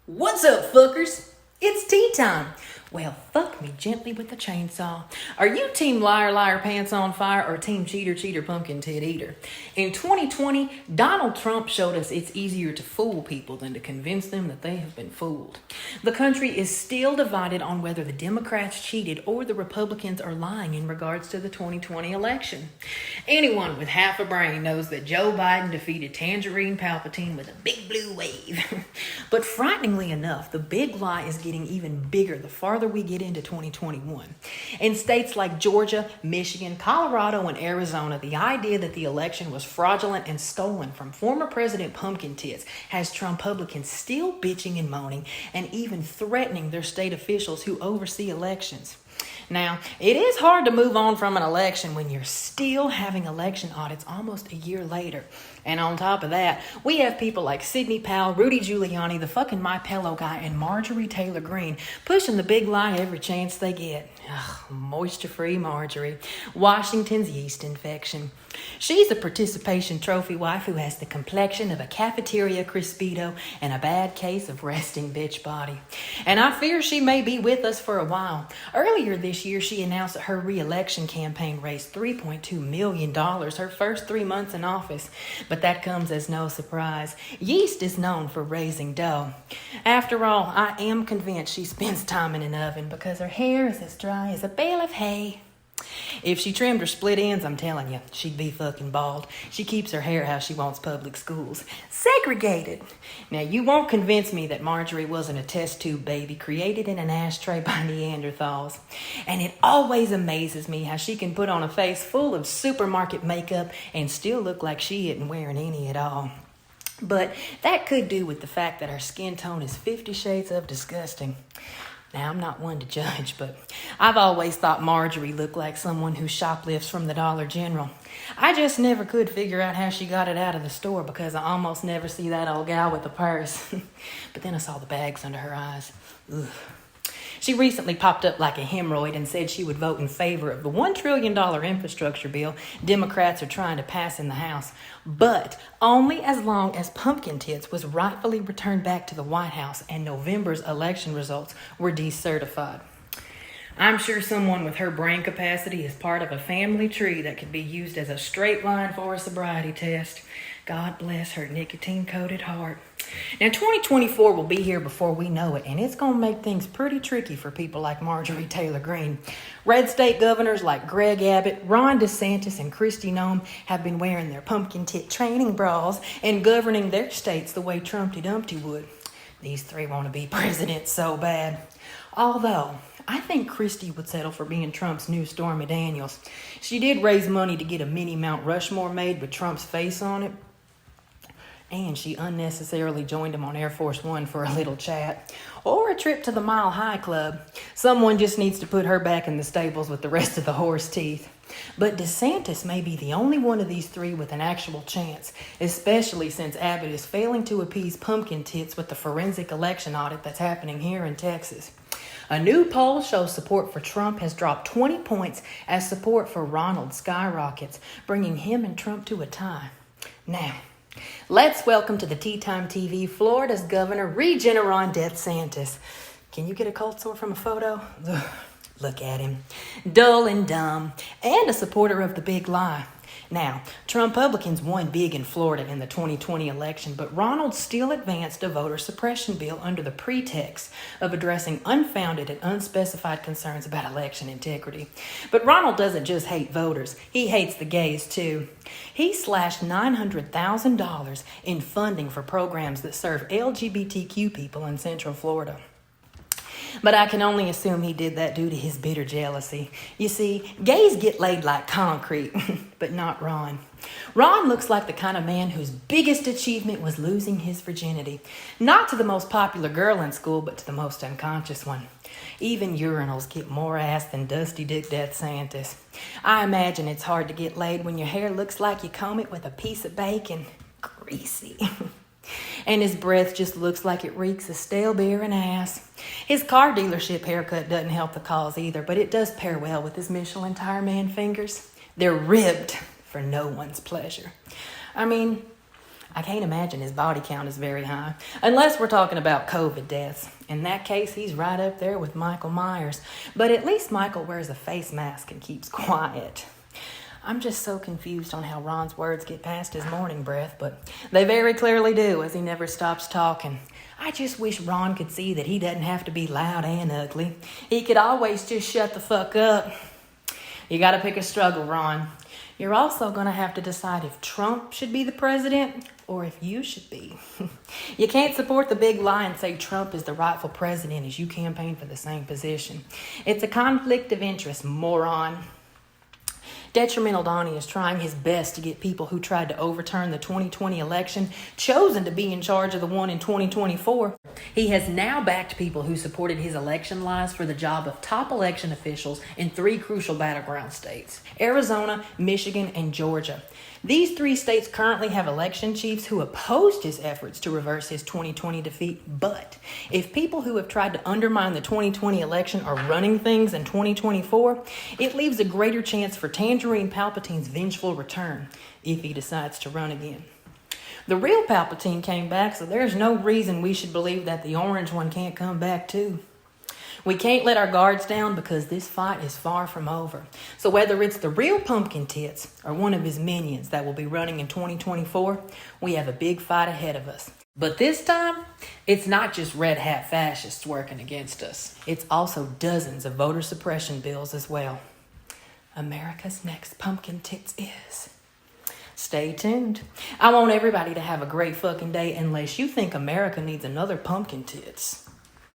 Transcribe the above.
What's up, fuckers? It's tea time. Well, fuck me gently with the chainsaw. Are you team liar, liar, pants on fire, or team cheater, cheater, pumpkin tit eater? In 2020, Donald Trump showed us it's easier to fool people than to convince them that they have been fooled. The country is still divided on whether the Democrats cheated or the Republicans are lying in regards to the 2020 election. Anyone with half a brain knows that Joe Biden defeated Tangerine Palpatine with a big blue wave. But frighteningly enough, the big lie is getting even bigger the farther we get into 2021. In states like Georgia, Michigan, Colorado, and Arizona, the idea that the election was fraudulent and stolen from former President Pumpkin Tits has Trumpublicans still bitching and moaning and even threatening their state officials who oversee elections. Now, it is hard to move on from an election when you're still having election audits almost a year later. And on top of that, we have people like Sidney Powell, Rudy Giuliani, the fucking My Pillow guy, and Marjorie Taylor Greene pushing the big lie every chance they get. Ugh, moisture-free Marjorie. Washington's yeast infection. She's a participation trophy wife who has the complexion of a cafeteria Crispito and a bad case of resting bitch body. And I fear she may be with us for a while. Earlier this year, she announced that her re-election campaign raised $3.2 million her first 3 months in office. But that comes as no surprise. Yeast is known for raising dough. After all, I am convinced she spends time in an oven because her hair is as dry as a bale of hay. If she trimmed her split ends, I'm telling you, she'd be fucking bald. She keeps her hair how she wants public schools. Segregated. Now, you won't convince me that Marjorie wasn't a test tube baby created in an ashtray by Neanderthals. And it always amazes me how she can put on a face full of supermarket makeup and still look like she isn't wearing any at all. But that could do with the fact that her skin tone is 50 shades of disgusting. Now, I'm not one to judge, but I've always thought Marjorie looked like someone who shoplifts from the Dollar General. I just never could figure out how she got it out of the store because I almost never see that old gal with a purse. But then I saw the bags under her eyes. Ugh. She recently popped up like a hemorrhoid and said she would vote in favor of the $1 trillion infrastructure bill Democrats are trying to pass in the House, but only as long as Pumpkin Tits was rightfully returned back to the White House and November's election results were decertified. I'm sure someone with her brain capacity is part of a family tree that could be used as a straight line for a sobriety test. God bless her nicotine-coated heart. Now, 2024 will be here before we know it, and it's going to make things pretty tricky for people like Marjorie Taylor Greene. Red state governors like Greg Abbott, Ron DeSantis, and Kristi Noem have been wearing their pumpkin tit training bras and governing their states the way Trumpty Dumpty would. These three want to be president so bad. Although, I think Kristi would settle for being Trump's new Stormy Daniels. She did raise money to get a mini Mount Rushmore made with Trump's face on it. And she unnecessarily joined him on Air Force One for a little chat. Or a trip to the Mile High Club. Someone just needs to put her back in the stables with the rest of the horse teeth. But DeSantis may be the only one of these three with an actual chance, especially since Abbott is failing to appease Pumpkin Tits with the forensic election audit that's happening here in Texas. A new poll shows support for Trump has dropped 20 points as support for Ronald skyrockets, bringing him and Trump to a tie. Now, let's welcome to the TTime TV Florida's Governor Regeneron DeSantis. Can you get a cold sore from a photo? Ugh, look at him. Dull and dumb, and a supporter of the big lie. Now, Trumpublicans won big in Florida in the 2020 election, but Ronald still advanced a voter suppression bill under the pretext of addressing unfounded and unspecified concerns about election integrity. But Ronald doesn't just hate voters, he hates the gays too. He slashed $900,000 in funding for programs that serve LGBTQ people in Central Florida. But I can only assume he did that due to his bitter jealousy. You see, gays get laid like concrete, but not Ron. Ron looks like the kind of man whose biggest achievement was losing his virginity. Not to the most popular girl in school, but to the most unconscious one. Even urinals get more ass than Dusty Dick DeSantis. I imagine it's hard to get laid when your hair looks like you comb it with a piece of bacon. Greasy. And his breath just looks like it reeks of stale beer and ass. His car dealership haircut doesn't help the cause either, but it does pair well with his Michelin Tire Man fingers. They're ribbed for no one's pleasure. I mean, I can't imagine his body count is very high, unless we're talking about COVID deaths. In that case, he's right up there with Michael Myers. But at least Michael wears a face mask and keeps quiet. I'm just so confused on how Ron's words get past his morning breath, but they very clearly do, as he never stops talking. I just wish Ron could see that he doesn't have to be loud and ugly. He could always just shut the fuck up. You gotta pick a struggle, Ron. You're also gonna have to decide if Trump should be the president or if you should be. You can't support the big lie and say Trump is the rightful president as you campaign for the same position. It's a conflict of interest, moron. Detrimental Donnie is trying his best to get people who tried to overturn the 2020 election chosen to be in charge of the one in 2024. He has now backed people who supported his election lies for the job of top election officials in 3 crucial battleground states: Arizona, Michigan, and Georgia. These 3 states currently have election chiefs who opposed his efforts to reverse his 2020 defeat. But if people who have tried to undermine the 2020 election are running things in 2024, it leaves a greater chance for Tangerine Palpatine's vengeful return if he decides to run again. The real Palpatine came back, so there's no reason we should believe that the orange one can't come back too. We can't let our guards down because this fight is far from over. So whether it's the real Pumpkin Tits or one of his minions that will be running in 2024, we have a big fight ahead of us. But this time, it's not just red hat fascists working against us. It's also dozens of voter suppression bills as well. America's next Pumpkin Tits is... Stay tuned. I want everybody to have a great fucking day unless you think America needs another Pumpkin Tits.